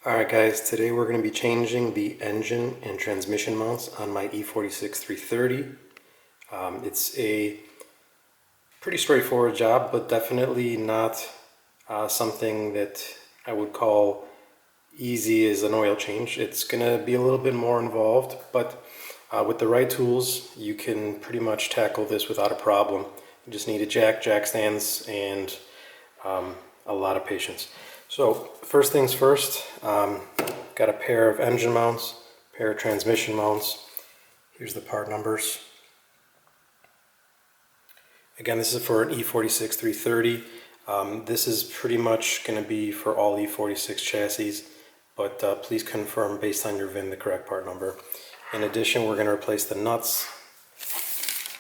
Alright guys, today we're going to be changing the engine and transmission mounts on my E46 330. It's a pretty straightforward job, but definitely not something that I would call easy as an oil change. It's going to be a little bit more involved, but with the right tools you can pretty much tackle this without a problem. You just need a jack stands, and a lot of patience. So first things first, got a pair of engine mounts, pair of transmission mounts. Here's the part numbers. Again, this is for an E46 330. This is pretty much going to be for all E46 chassis, but please confirm based on your VIN the correct part number. In addition, we're going to replace the nuts.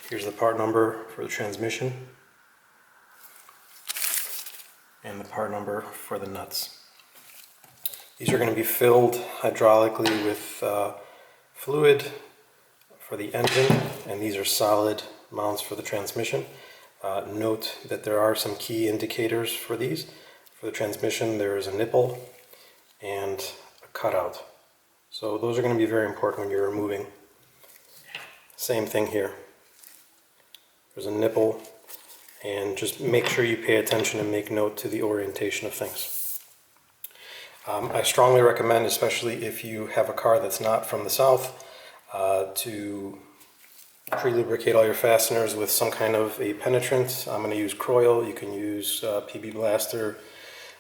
Here's the part number for the transmission and the part number for the nuts. These are going to be filled hydraulically with fluid for the engine, and these are solid mounts for the transmission. Note that there are some key indicators for these. For the transmission, there is a nipple and a cutout. So those are going to be very important when you're removing. Same thing here. There's a nipple, and just make sure you pay attention and make note to the orientation of things. I strongly recommend, especially if you have a car that's not from the South, to pre-lubricate all your fasteners with some kind of a penetrant. I'm going to use Croil. You can use PB Blaster,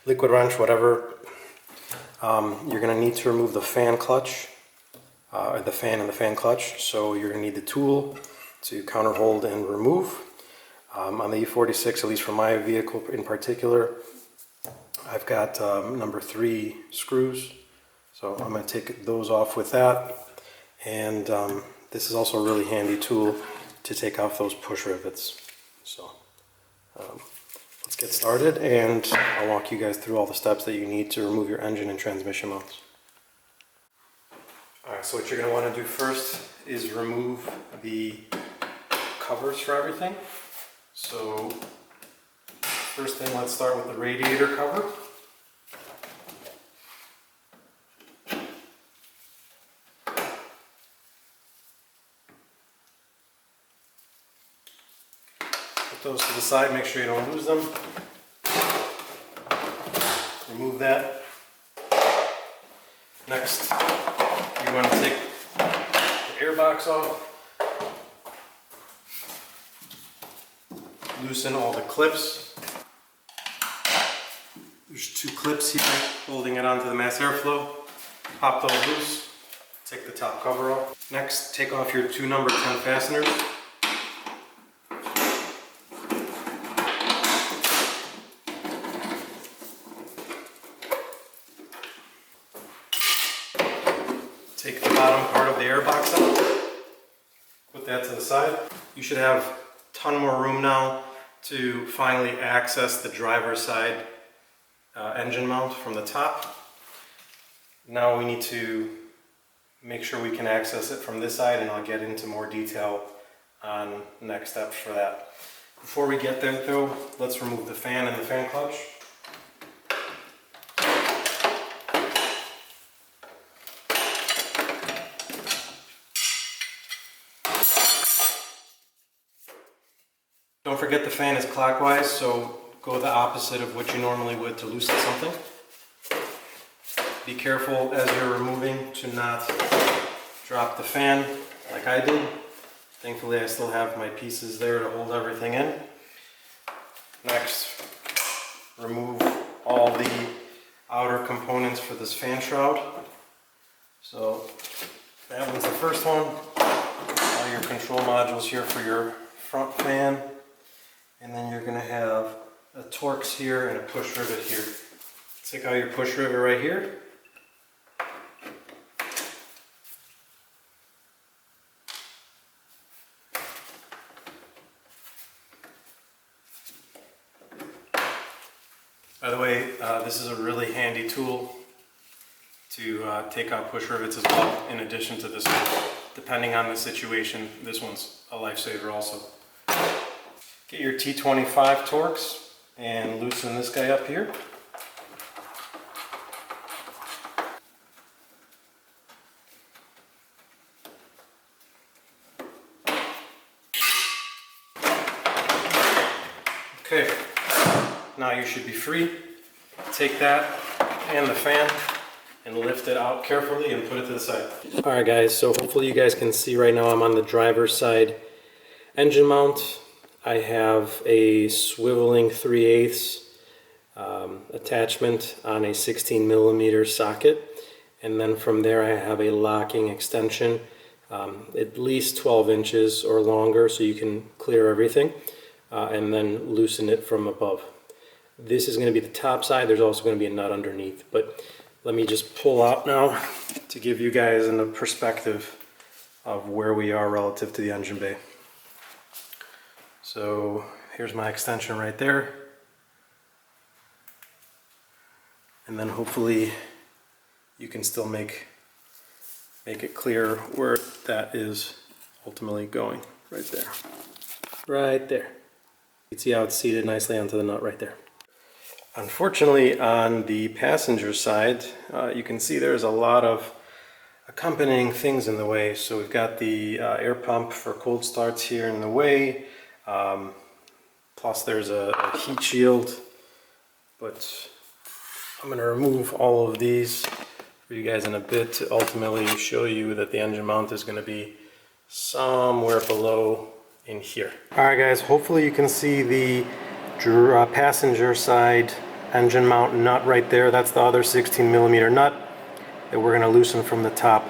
liquid wrench, whatever. You're going to need to remove the fan clutch, the fan and the fan clutch. So you're going to need the tool to counterhold and remove. On the E46, at least for my vehicle in particular, I've got number 3 screws, so I'm going to take those off with that. And this is also a really handy tool to take off those push rivets. So let's get started, and I'll walk you guys through all the steps that you need to remove your engine and transmission mounts. Alright, so what you're going to want to do first is remove the covers for everything. So first thing, let's start with the radiator cover. Put those to the side, make sure you don't lose them. Remove that. Next, you want to take the air box off. Loosen all the clips. There's 2 clips here holding it onto the mass airflow. Pop those loose. Take the top cover off. Next, take off your 2 number 10 fasteners. Take the bottom part of the air box out. Put that to the side. You should have a ton more room now to finally access the driver's side engine mount from the top. Now we need to make sure we can access it from this side, and I'll get into more detail on next steps for that. Before we get there though, let's remove the fan and the fan clutch. Don't forget the fan is clockwise, so go the opposite of what you normally would to loosen something. Be careful as you're removing to not drop the fan like I did. Thankfully I still have my pieces there to hold everything in. Next, remove all the outer components for this fan shroud. So that one's the first one. All your control modules here for your front fan. And then you're going to have a Torx here and a push rivet here. Take out your push rivet right here. By the way, this is a really handy tool to take out push rivets as well, in addition to this one. Depending on the situation, this one's a lifesaver also. Get your T25 Torx and loosen this guy up here. Now you should be free. Take that and the fan and lift it out carefully and put it to the side. Alright guys, so hopefully you guys can see right now I'm on the driver's side engine mount. I have a swiveling 3/8 attachment on a 16mm socket, and then from there I have a locking extension at least 12 inches or longer so you can clear everything and then loosen it from above. This is going to be the top side. There's also going to be a nut underneath, but let me just pull out now to give you guys a perspective of where we are relative to the engine bay. So here's my extension right there, and then hopefully you can still make it clear where that is ultimately going. Right there. Right there. You can see how it's seated nicely onto the nut right there. Unfortunately, on the passenger side, you can see there's a lot of accompanying things in the way. So we've got the air pump for cold starts here in the way. Plus there's a heat shield, but I'm going to remove all of these for you guys in a bit to ultimately show you that the engine mount is going to be somewhere below in here. Alright guys, hopefully you can see the passenger side engine mount nut right there. That's the other 16mm nut that we're going to loosen from the top.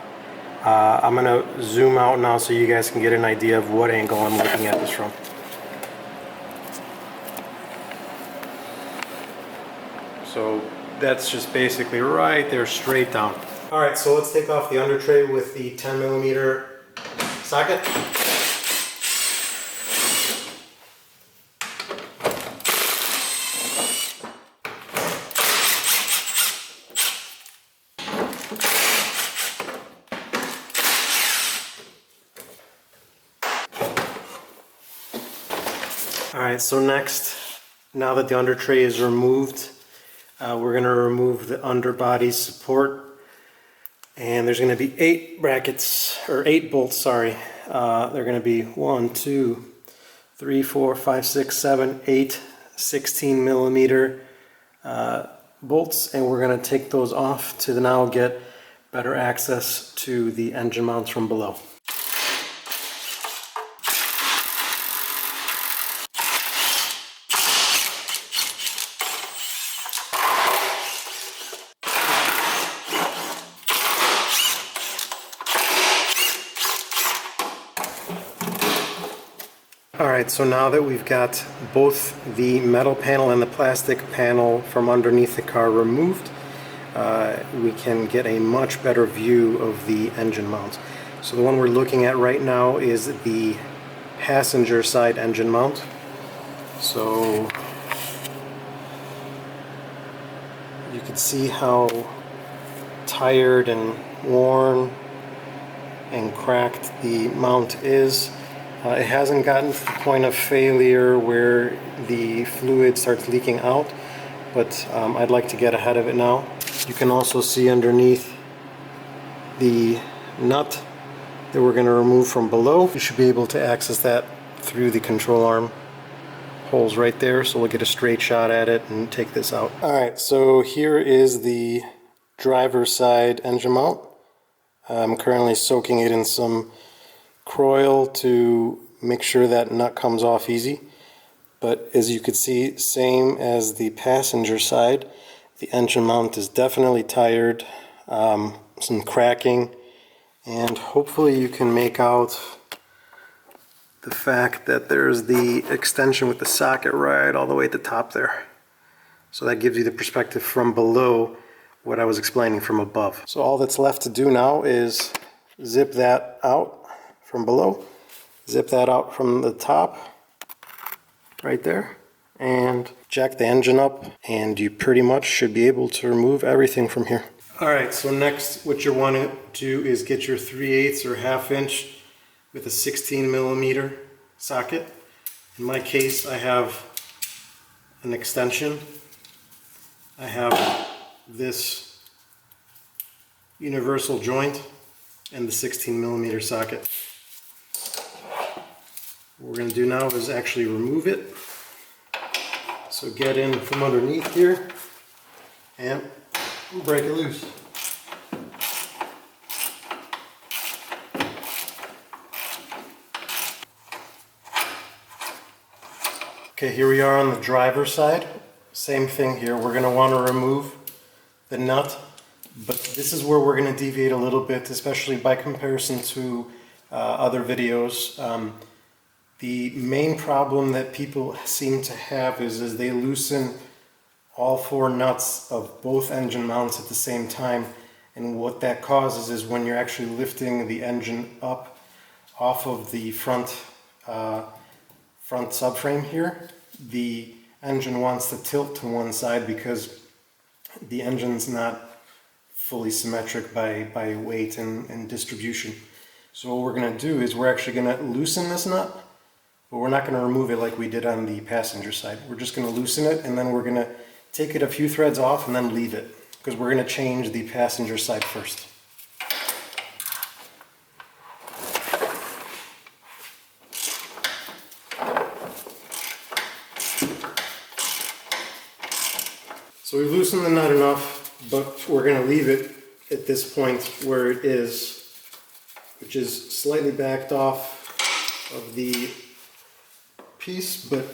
I'm going to zoom out now so you guys can get an idea of what angle I'm looking at this from. So that's just basically right there, straight down. Alright, so let's take off the under tray with the 10mm socket. Alright, so next, now that the under tray is removed, we're going to remove the underbody support, and there's going to be 8 brackets, or 8 bolts, sorry. They're going to be 1, 2, 3, 4, 5, 6, 7, 8 16mm bolts, and we're going to take those off to now get better access to the engine mounts from below. Alright, so now that we've got both the metal panel and the plastic panel from underneath the car removed, we can get a much better view of the engine mounts. So the one we're looking at right now is the passenger side engine mount. So you can see how tired and worn and cracked the mount is. It hasn't gotten to the point of failure where the fluid starts leaking out, but I'd like to get ahead of it now. You can also see underneath the nut that we're going to remove from below. You should be able to access that through the control arm holes right there, so we'll get a straight shot at it and take this out. Alright, so here is the driver's side engine mount. I'm currently soaking it in some Croil to make sure that nut comes off easy, but as you can see, same as the passenger side, the engine mount is definitely tired, some cracking, and hopefully you can make out the fact that there's the extension with the socket right all the way at the top there. So that gives you the perspective from below what I was explaining from above. So all that's left to do now is zip that out from below, zip that out from the top right there, and jack the engine up, and you pretty much should be able to remove everything from here. Alright, so next what you want to do is get your 3/8 or 1/2 inch with a 16mm socket. In my case, I have an extension. I have this universal joint and the 16mm socket. What we're going to do now is actually remove it. So get in from underneath here and break it loose. Okay, here we are on the driver's side. Same thing here. We're going to want to remove the nut, but this is where we're going to deviate a little bit, especially by comparison to other videos. The main problem that people seem to have is they loosen all 4 nuts of both engine mounts at the same time, and what that causes is when you're actually lifting the engine up off of the front subframe here, the engine wants to tilt to one side because the engine's not fully symmetric by weight and distribution. So what we're going to do is we're actually going to loosen this nut, but we're not going to remove it like we did on the passenger side. We're just going to loosen it, and then we're going to take it a few threads off and then leave it, because we're going to change the passenger side first. So we've loosened the nut enough, but we're going to leave it at this point where it is, which is slightly backed off of the piece, but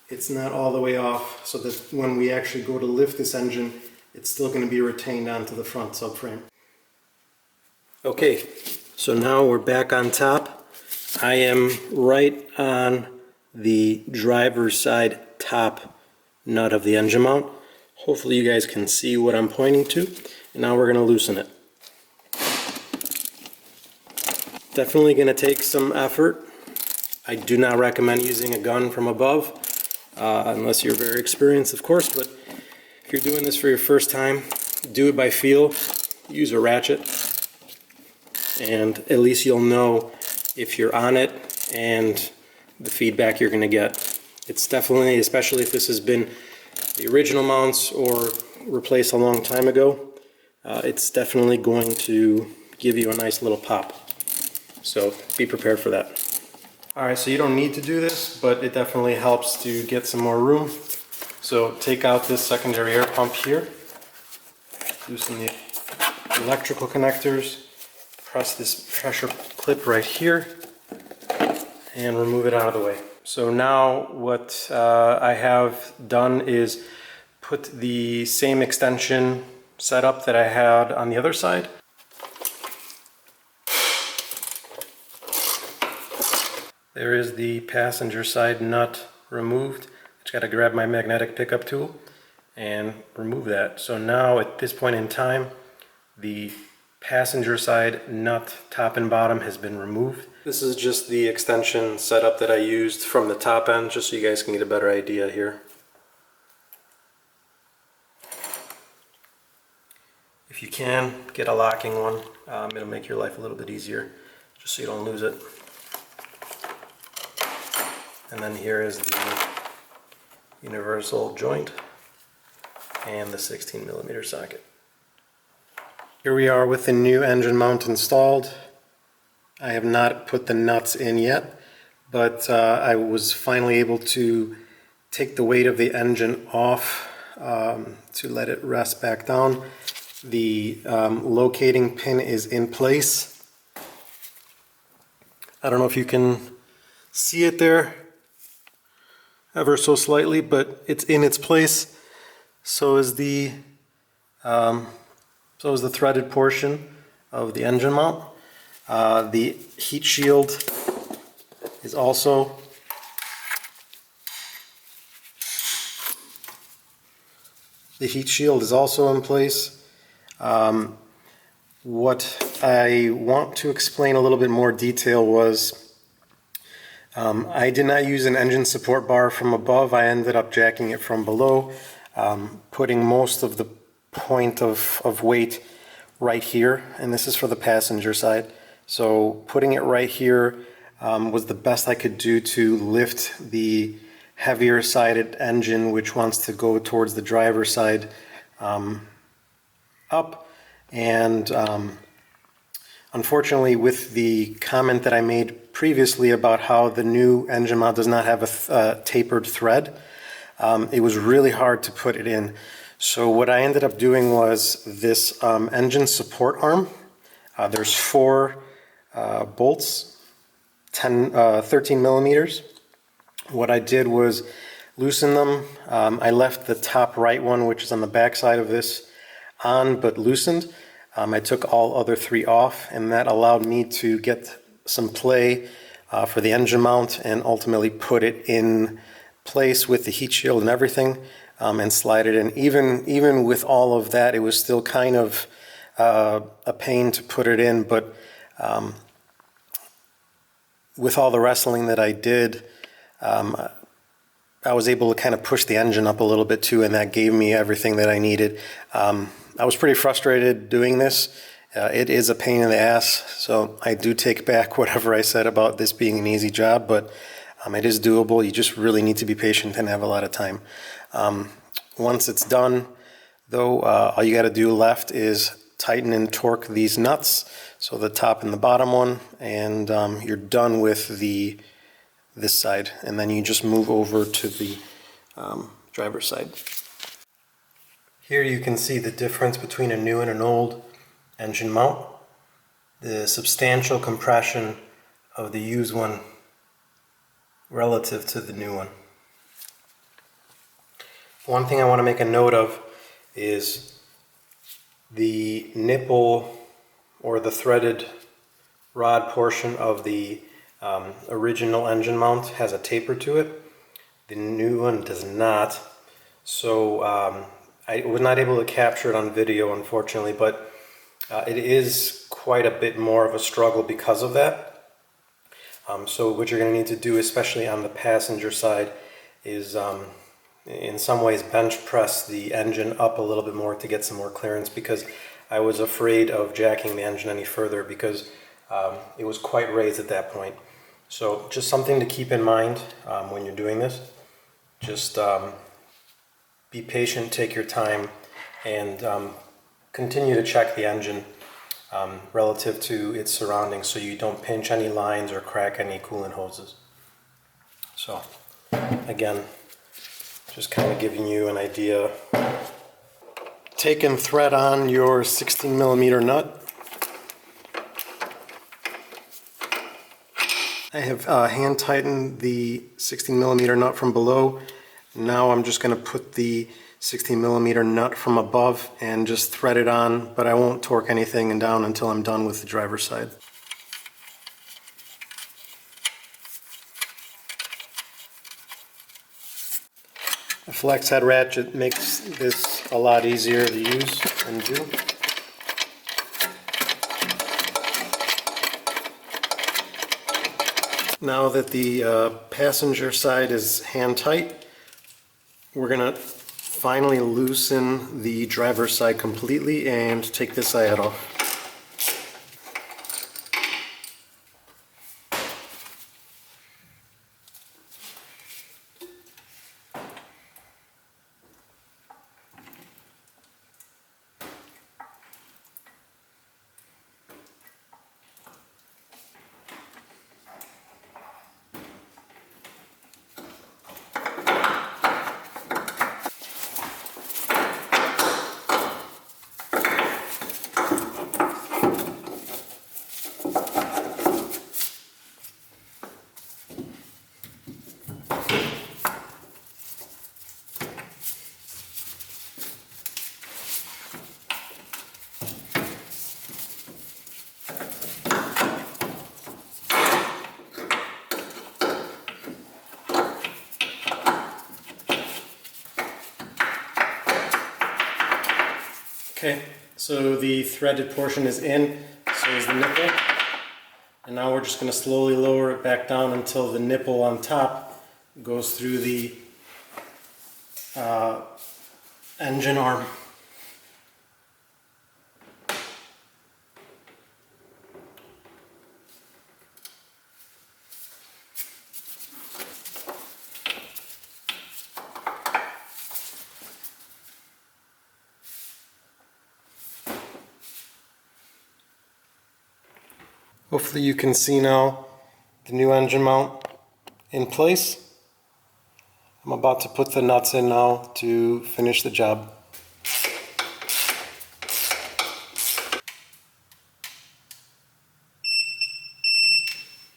it's not all the way off, so that when we actually go to lift this engine, it's still going to be retained onto the front subframe. Okay, so now we're back on top. I am right on the driver's side top nut of the engine mount. Hopefully you guys can see what I'm pointing to. And now we're going to loosen it. Definitely going to take some effort. I do not recommend using a gun from above, unless you're very experienced, of course, but if you're doing this for your first time, do it by feel. Use a ratchet, and at least you'll know if you're on it and the feedback you're going to get. It's definitely, especially if this has been the original mounts or replaced a long time ago, it's definitely going to give you a nice little pop. So be prepared for that. Alright, so you don't need to do this, but it definitely helps to get some more room. So take out this secondary air pump here, loosen the electrical connectors, press this pressure clip right here, and remove it out of the way. So now what I have done is put the same extension setup that I had on the other side. There is the passenger side nut removed. Just got to grab my magnetic pickup tool and remove that. So now at this point in time, the passenger side nut top and bottom has been removed. This is just the extension setup that I used from the top end, just so you guys can get a better idea here. If you can, get a locking one. It'll make your life a little bit easier, just so you don't lose it. And then here is the universal joint and the 16mm socket. Here we are with the new engine mount installed. I have not put the nuts in yet, but I was finally able to take the weight of the engine off to let it rest back down. The locating pin is in place. I don't know if you can see it there ever so slightly, but it's in its place. So is the threaded portion of the engine mount. The heat shield is also in place. What I want to explain a little bit more detail was I did not use an engine support bar from above. I ended up jacking it from below, putting most of the point of weight right here, and this is for the passenger side. So putting it right here was the best I could do to lift the heavier sided engine, which wants to go towards the driver's side, up. And unfortunately, with the comment that I made previously about how the new engine mount does not have a tapered thread, it was really hard to put it in. So what I ended up doing was this engine support arm. There's 4 bolts, 13 millimeters. What I did was loosen them. I left the top right one, which is on the back side of this, on but loosened. I took all other 3 off, and that allowed me to get some play for the engine mount and ultimately put it in place with the heat shield and everything, and slide it in. Even with all of that, it was still kind of a pain to put it in, but with all the wrestling that I did, I was able to kind of push the engine up a little bit too, and that gave me everything that I needed. I was pretty frustrated doing this. It is a pain in the ass, so I do take back whatever I said about this being an easy job, but it is doable. You just really need to be patient and have a lot of time. Once it's done, though, all you got to do left is tighten and torque these nuts, so the top and the bottom one, and you're done with this side, and then you just move over to the driver's side. Here you can see the difference between a new and an old engine mount. The substantial compression of the used one relative to the new one. One thing I want to make a note of is the nipple or the threaded rod portion of the original engine mount has a taper to it. The new one does not. So I was not able to capture it on video, unfortunately, but it is quite a bit more of a struggle because of that. So what you're going to need to do, especially on the passenger side, is in some ways bench press the engine up a little bit more to get some more clearance, because I was afraid of jacking the engine any further because it was quite raised at that point. So just something to keep in mind when you're doing this. Just be patient, take your time, and continue to check the engine relative to its surroundings so you don't pinch any lines or crack any coolant hoses. So again, just kind of giving you an idea. Take and thread on your 16 millimeter nut. I have hand tightened the 16 millimeter nut from below. Now I'm just going to put the 16 millimeter nut from above and just thread it on, but I won't torque anything down until I'm done with the driver's side. A flex head ratchet makes this a lot easier to use and do. Now that the passenger side is hand tight, we're going to finally loosen the driver's side completely and take this side off. Okay, so the threaded portion is in, so is the nipple. And now we're just going to slowly lower it back down until the nipple on top goes through the engine arm. Hopefully you can see now the new engine mount in place. I'm about to put the nuts in now to finish the job.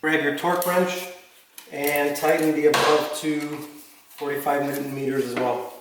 Grab your torque wrench and tighten the above to 45 Newton meters as well.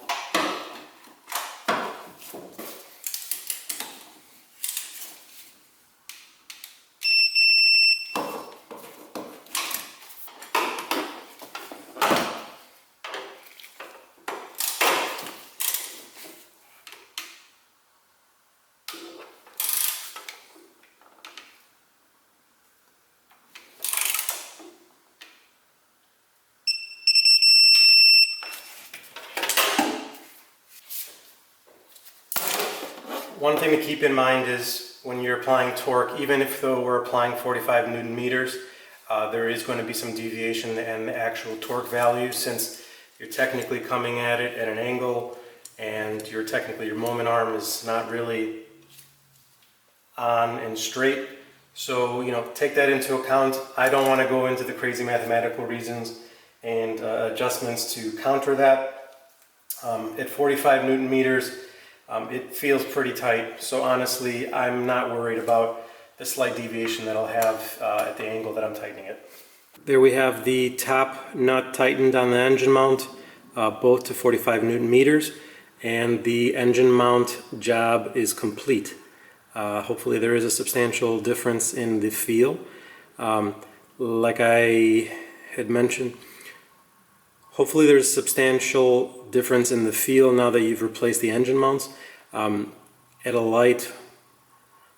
One thing to keep in mind is when you're applying torque, even if though we're applying 45 Newton meters, there is going to be some deviation in the actual torque value, since you're technically coming at it at an angle and your moment arm is not really on and straight. So, take that into account. I don't want to go into the crazy mathematical reasons and adjustments to counter that. At 45 Newton meters, it feels pretty tight, so honestly I'm not worried about the slight deviation that I'll have at the angle that I'm tightening it. There we have the top nut tightened on the engine mount, both to 45 Newton meters, and the engine mount job is complete. Hopefully there is a substantial difference in the feel. Like I had mentioned, hopefully there's a substantial difference in the feel now that you've replaced the engine mounts. At a light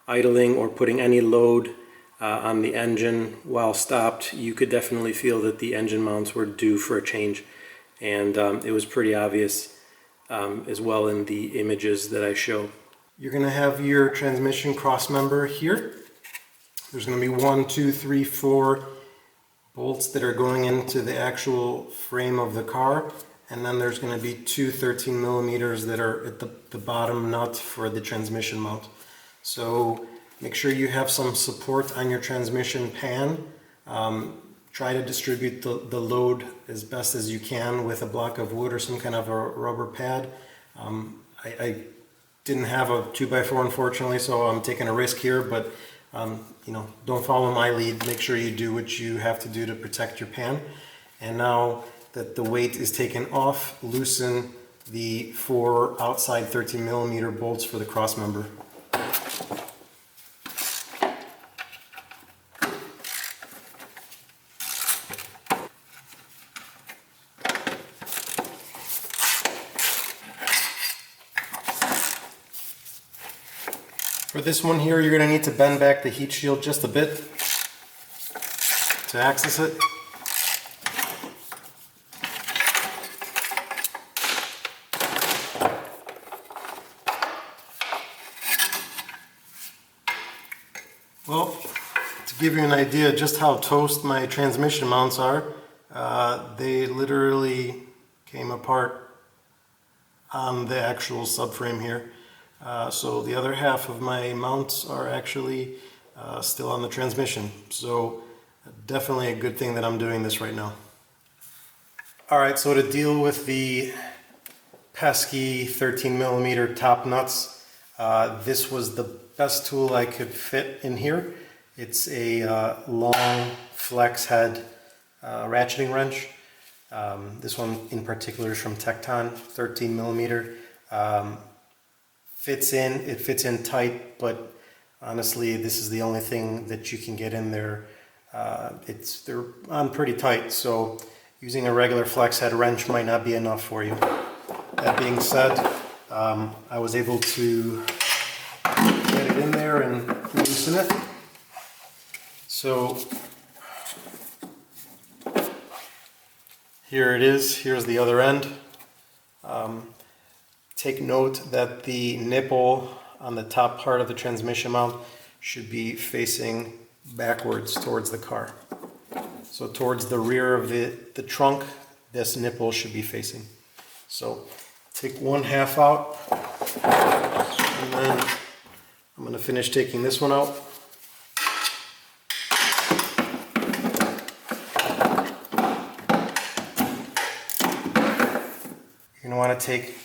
idling or putting any load on the engine while stopped, you could definitely feel that the engine mounts were due for a change, and it was pretty obvious as well in the images that I show. You're going to have your transmission cross member here. There's going to be 1, 2, 3, 4 bolts that are going into the actual frame of the car, and then there's going to be 2 13 millimeters that are at the bottom nut for the transmission mount. So make sure you have some support on your transmission pan. Try to distribute the load as best as you can with a block of wood or some kind of a rubber pad. I didn't have a 2x4 unfortunately, so I'm taking a risk here, but don't follow my lead. Make sure you do what you have to do to protect your pan. And now that the weight is taken off, loosen the 4 outside 13 millimeter bolts for the cross member. For this one here, you're going to need to bend back the heat shield just a bit to access it. Well, to give you an idea just how toast my transmission mounts are, they literally came apart on the actual subframe here. So the other half of my mounts are actually still on the transmission. So definitely a good thing that I'm doing this right now. Alright, so to deal with the pesky 13 millimeter top nuts, this was the best tool I could fit in here. It's a long flex head ratcheting wrench. This one in particular is from Tecton, 13 millimeter. It fits in tight, but honestly this is the only thing that you can get in there. They're on pretty tight, so using a regular flex head wrench might not be enough for you. That being said, I was able to get it in there and loosen it. So here it is, here's the other end. Take note that the nipple on the top part of the transmission mount should be facing backwards towards the car. So towards the rear of the trunk, this nipple should be facing. So take 1/2 out, and then I'm going to finish taking this one out. want to take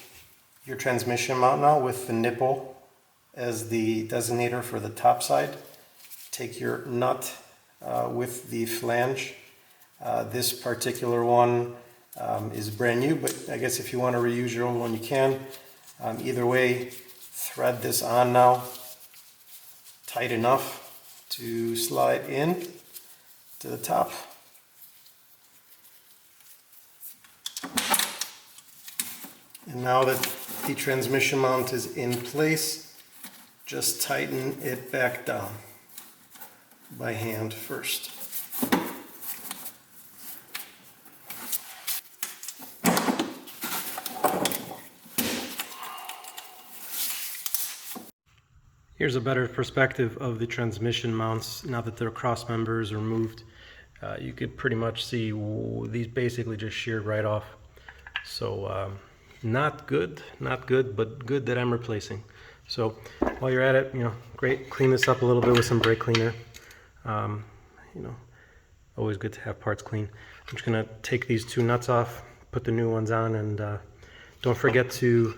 your transmission mount now with the nipple as the designator for the top side. Take your nut with the flange. This particular one is brand new, but I guess if you want to reuse your old one, you can. Either way, thread this on now tight enough to slide in to the top. And now that the transmission mount is in place, just tighten it back down by hand first. Here's a better perspective of the transmission mounts now that their cross members are removed. You could pretty much see these basically just sheared right off. So not good, but good that I'm replacing. So while you're at it, great, clean this up a little bit with some brake cleaner. Always good to have parts clean. I'm just gonna take these two nuts off, put the new ones on, and don't forget to,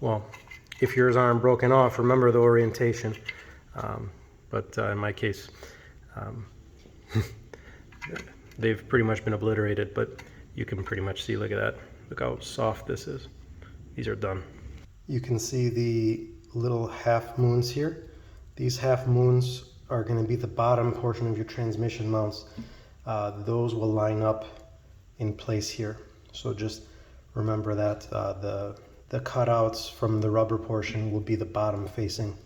well, if yours aren't broken off, remember the orientation. But in my case, they've pretty much been obliterated, but you can pretty much see, look at that. Look how soft this is. These are done. You can see the little half moons here. These half moons are going to be the bottom portion of your transmission mounts. Those will line up in place here. So just remember that the cutouts from the rubber portion will be the bottom facing.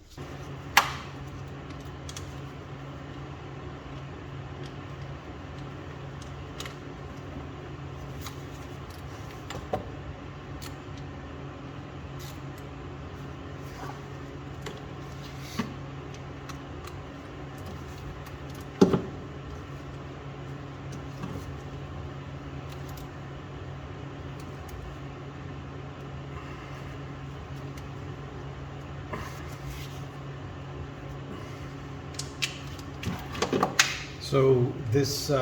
So this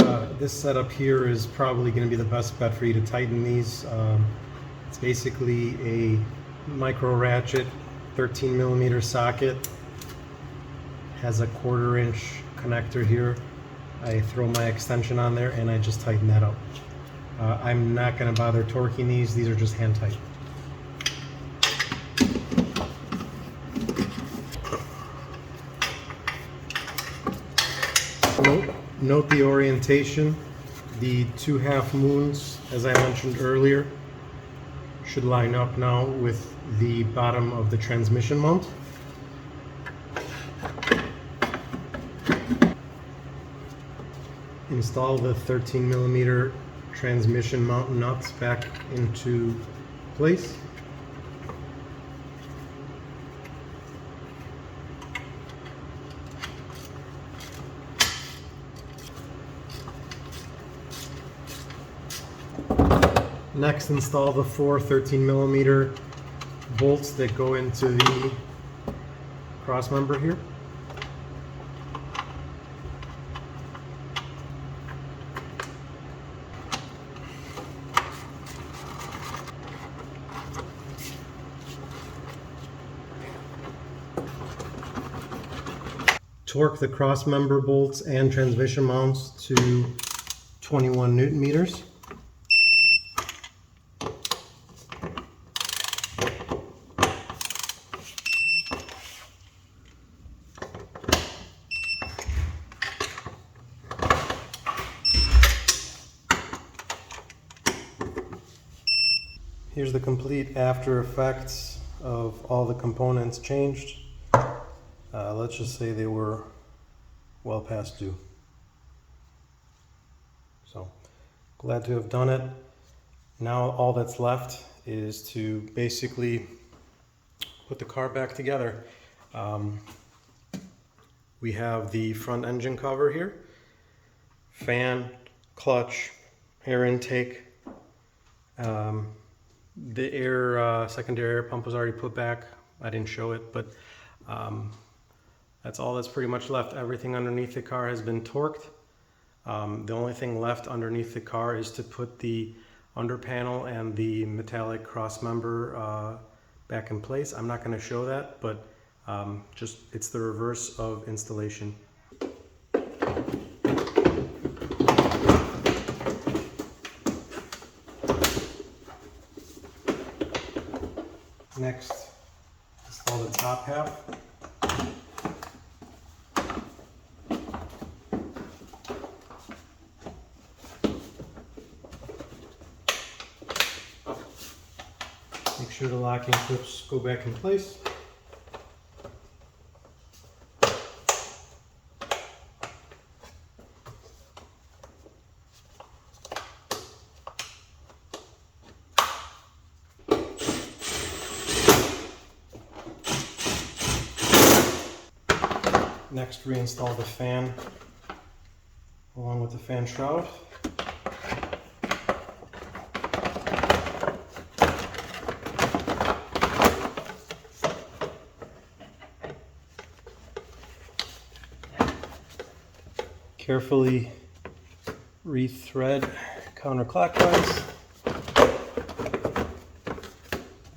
setup here is probably going to be the best bet for you to tighten these. It's basically a micro ratchet 13mm socket. Has a 1/4 inch connector here. I throw my extension on there and I just tighten that up. I'm not going to bother torquing these. These are just hand tight. Note the orientation. The two half moons, as I mentioned earlier, should line up now with the bottom of the transmission mount. Install the 13mm transmission mount nuts back into place. Next, install the 4 13mm bolts that go into the cross member here. Torque the cross member bolts and transmission mounts to 21 Newton meters. Here's the complete after effects of all the components changed. Let's just say they were well past due. So glad to have done it. Now all that's left is to basically put the car back together. We have the front engine cover here, fan, clutch, air intake. The air secondary air pump was already put back. I didn't show it, but that's all that's pretty much left. Everything underneath the car has been torqued. The only thing left underneath the car is to put the under panel and the metallic cross member back in place. I'm not going to show that, but just it's the reverse of installation. Next, install the top half. Make sure the locking clips go back in place. Next, reinstall the fan along with the fan shroud. Carefully rethread counterclockwise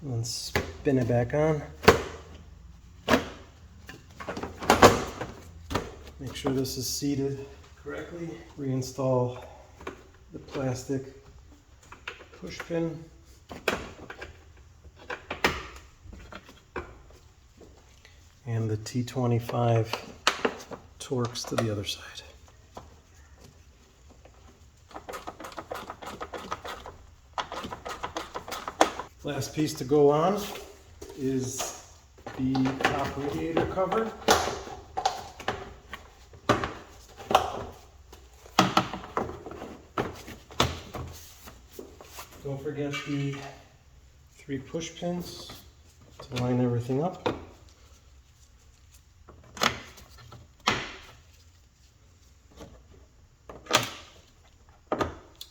and then spin it back on. Make sure this is seated correctly. Reinstall the plastic push pin. And the T25 Torx to the other side. Last piece to go on is the top radiator cover. Don't forget the 3 push pins to line everything up.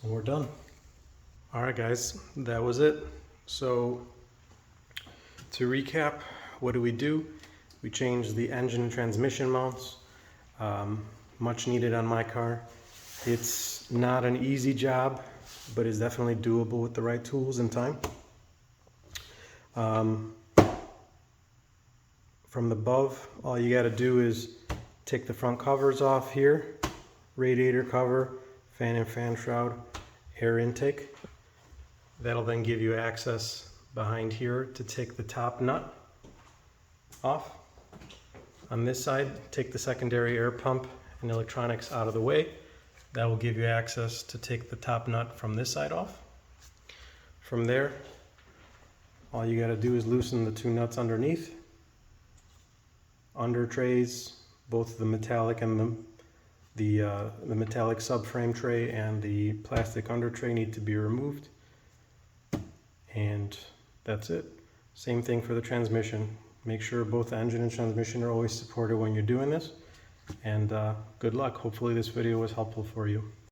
And we're done. All right, guys, that was it. So to recap, what do? We changed the engine and transmission mounts, much needed on my car. It's not an easy job, but it's definitely doable with the right tools and time. From above, all you got to do is take the front covers off here, radiator cover, fan and fan shroud, air intake. That'll then give you access behind here to take the top nut off. On this side, take the secondary air pump and electronics out of the way. That will give you access to take the top nut from this side off. From there, all you got to do is loosen the 2 nuts underneath. Under trays, both the metallic and the metallic subframe tray and the plastic under tray need to be removed. And that's it. Same thing for the transmission. Make sure both the engine and transmission are always supported when you're doing this. And good luck. Hopefully this video was helpful for you.